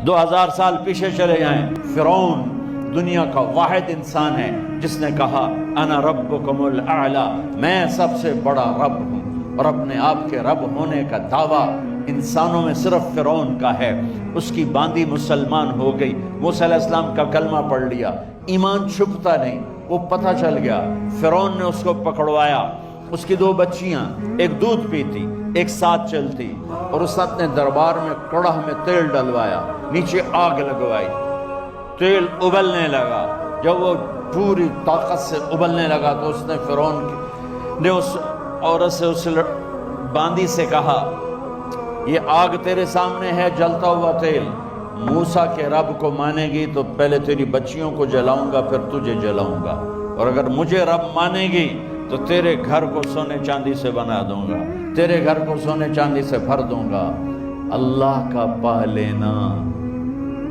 2000 سال پیچھے چلے جائیں، فرعون دنیا کا واحد انسان ہے جس نے کہا انا ربکم الاعلی، میں سب سے بڑا رب ہوں، اور اپنے آپ کے رب ہونے کا دعویٰ انسانوں میں صرف فرعون کا ہے۔ اس کی باندی مسلمان ہو گئی، موسیٰ علیہ السلام کا کلمہ پڑھ لیا، ایمان چھپتا نہیں، وہ پتہ چل گیا، فرعون نے اس کو پکڑوایا۔ اس کی 2 بچیاں، ایک دودھ پیتی ایک ساتھ چلتی، اور اس اپنے دربار میں کڑہ میں تیل ڈلوایا، نیچے آگ لگوائی، تیل ابلنے لگا۔ جب وہ پوری طاقت سے ابلنے لگا تو اس نے فرعون نے اس عورت سے، اس باندی سے کہا یہ آگ تیرے سامنے ہے، جلتا ہوا تیل، موسیٰ کے رب کو مانے گی تو پہلے تیری بچیوں کو جلاؤں گا پھر تجھے جلاؤں گا، اور اگر مجھے رب مانے گی تو تیرے گھر کو سونے چاندی سے بنا دوں گا، تیرے گھر کو سونے چاندی سے بھر دوں گا۔ اللہ کا پا لینا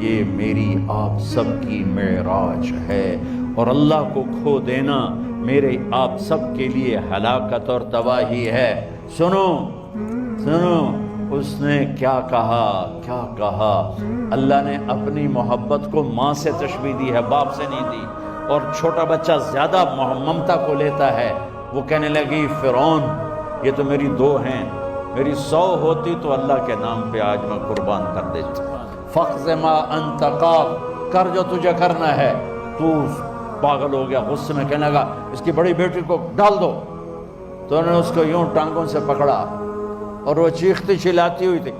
یہ میری آپ سب کی معراج ہے، اور اللہ کو کھو دینا میرے آپ سب کے لیے ہلاکت اور تباہی ہے۔ سنو سنو، اس نے کیا کہا؟ اللہ نے اپنی محبت کو ماں سے تشبیہ دی ہے، باپ سے نہیں دی، اور چھوٹا بچہ زیادہ ممتا کو لیتا ہے۔ وہ کہنے لگی فرعون یہ تو میری 2 ہیں، میری 100 ہوتی تو اللہ کے نام پہ آج میں قربان کر دیتی۔ فَقْضِ مَا أَنْتَ قَاضٍ، کر جو تجھے کرنا ہے۔ تو پاگل ہو گیا، غصے میں کہنے لگا اس کی بڑی بیٹی کو ڈال دو۔ تو انہوں نے اس کو یوں ٹانگوں سے پکڑا، اور وہ چیختی چلاتی ہوئی تھی۔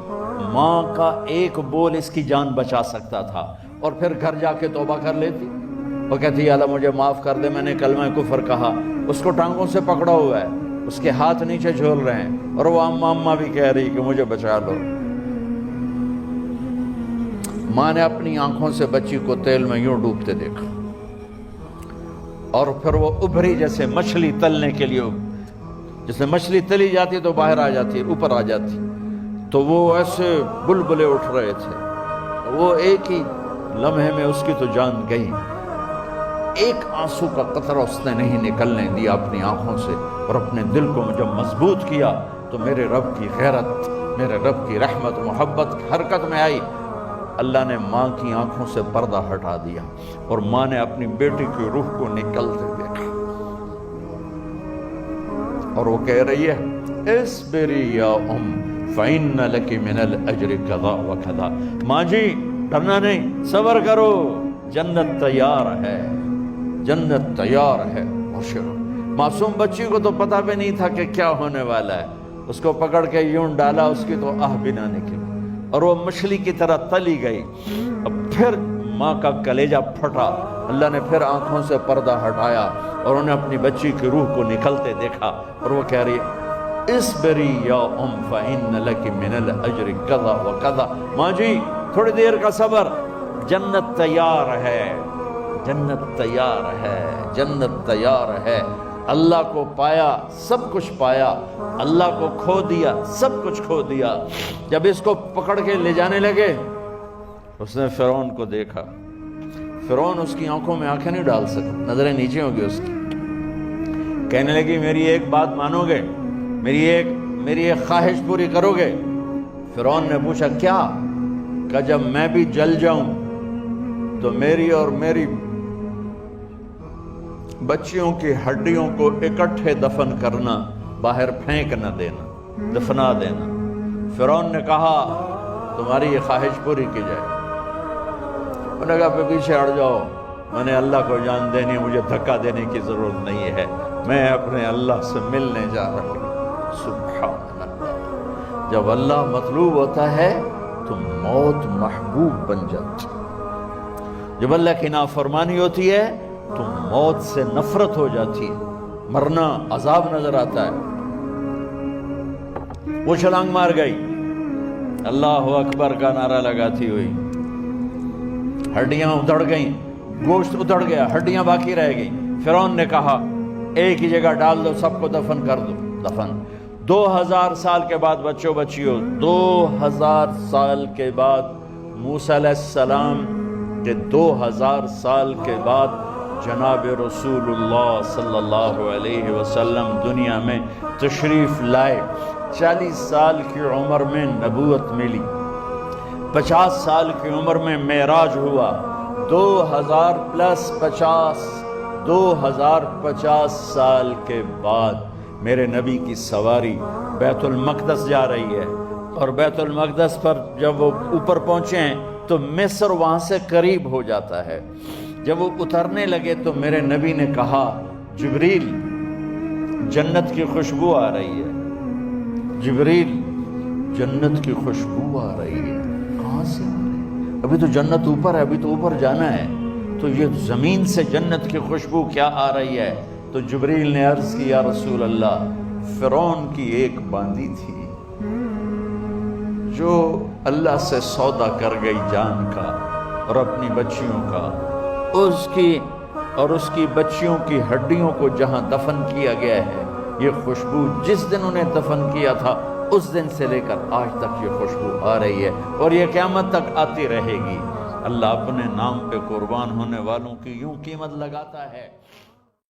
ماں کا ایک بول اس کی جان بچا سکتا تھا، اور پھر گھر جا کے توبہ کر لیتی۔ وہ کہتی اللہ مجھے معاف کر دے، میں نے کلمہ کفر کہا۔ اس کو ٹانگوں سے پکڑا ہوا ہے، اس کے ہاتھ نیچے جھول رہے ہیں، اور وہ اماں بھی کہہ رہی کہ مجھے بچا لو۔ ماں نے اپنی آنکھوں سے بچی کو تیل میں یوں ڈوبتے دیکھا، اور پھر وہ ابھری جیسے مچھلی تلنے کے لیے، جیسے مچھلی تلی جاتی تو باہر آ جاتی، اوپر آ جاتی، تو وہ ایسے بلبلے اٹھ رہے تھے۔ وہ ایک ہی لمحے میں اس کی تو جان گئی، ایک آنسو کا قطرہ اس نے نہیں نکلنے دیا اپنی آنکھوں سے، اور اپنے دل کو جب مضبوط کیا تو میرے رب کی غیرت، میرے رب کی رحمت محبت حرکت میں آئی۔ اللہ نے ماں کی آنکھوں سے پردہ ہٹا دیا، اور ماں نے اپنی بیٹی کی روح کو نکلتے دیکھا، اور وہ کہہ رہی ہے اصبری یا فإن لک من الأجر کذا وکذا۔ ماں جی ڈرنا نہیں، صبر کرو، جنت تیار ہے، جنت تیار ہے۔ معصوم بچی کو تو پتہ بھی نہیں تھا کہ کیا ہونے والا ہے، اس کو پکڑ کے یوں ڈالا، اس کی تو آہ بھی نہ نکلی، اور وہ مچھلی کی طرح تلی گئی۔ اب پھر ماں کا کلیجہ پھٹا، اللہ نے پھر آنکھوں سے پردہ ہٹایا، اور انہیں اپنی بچی کی روح کو نکلتے دیکھا، اور وہ کہہ رہی ہے اصبری یا فإن لک من الأجر کذا وکذا۔ ماں جی تھوڑی دیر کا صبر، جنت تیار ہے، جنت تیار ہے، جنت تیار ہے۔ اللہ کو پایا سب کچھ پایا، اللہ کو کھو دیا سب کچھ کھو دیا۔ جب اس کو پکڑ کے لے جانے لگے، اس نے فرعون کو دیکھا۔ فرعون اس کی آنکھوں میں آنکھیں نہیں ڈال سکتا، نظریں نیچے ہوں گی اس کی۔ کہنے لگی میری ایک بات مانو گے، میری ایک خواہش پوری کرو گے؟ فرعون نے پوچھا کیا؟ کہ جب میں بھی جل جاؤں تو میری اور میری بچیوں کی ہڈیوں کو اکٹھے دفن کرنا، باہر پھینک نہ دینا، دفنا دینا۔ فرعون نے کہا تمہاری یہ خواہش پوری کی جائے۔ انہوں نے کہا پہ پیچھے ہٹ جاؤ، میں نے اللہ کو جان دینی، مجھے دھکا دینے کی ضرورت نہیں ہے، میں اپنے اللہ سے ملنے جا رہا ہوں۔ سبحان اللہ، جب اللہ مطلوب ہوتا ہے تو موت محبوب بن جاتی، جب اللہ کی نافرمانی ہوتی ہے تو موت سے نفرت ہو جاتی ہے، مرنا عذاب نظر آتا ہے۔ وہ چھلانگ مار گئی، اللہ اکبر کا نعرہ لگاتی ہوئی، ہڈیاں ادھڑ گئیں، گوشت ادھڑ گیا، ہڈیاں باقی رہ گئیں۔ فرعون نے کہا ایک ہی جگہ ڈال دو، سب کو دفن کر دو۔ دفن 2000 سال کے بعد، بچوں بچیوں 2000 سال کے بعد، موسیٰ علیہ السلام کے 2000 سال کے بعد جناب رسول اللہ صلی اللہ علیہ وسلم دنیا میں تشریف لائے۔ 40 سال کی عمر میں نبوت ملی، 50 سال کی عمر میں معراج ہوا، 2050 سال کے بعد میرے نبی کی سواری بیت المقدس جا رہی ہے، اور بیت المقدس پر جب وہ اوپر پہنچے ہیں تو مصر وہاں سے قریب ہو جاتا ہے۔ جب وہ اترنے لگے تو میرے نبی نے کہا جبریل جنت کی خوشبو آ رہی ہے، جبریل جنت کی خوشبو آ رہی ہے، کہاں سے آ رہی ہے؟ ابھی تو جنت اوپر ہے، ابھی تو اوپر جانا ہے، تو یہ زمین سے جنت کی خوشبو کیا آ رہی ہے؟ تو جبریل نے عرض کی یا رسول اللہ، فرعون کی ایک باندی تھی جو اللہ سے سودا کر گئی جان کا اور اپنی بچیوں کا، اس کی بچیوں کی ہڈیوں کو جہاں دفن کیا گیا ہے، یہ خوشبو جس دن انہیں دفن کیا تھا اس دن سے لے کر آج تک یہ خوشبو آ رہی ہے، اور یہ قیامت تک آتی رہے گی۔ اللہ اپنے نام پہ قربان ہونے والوں کی یوں قیمت لگاتا ہے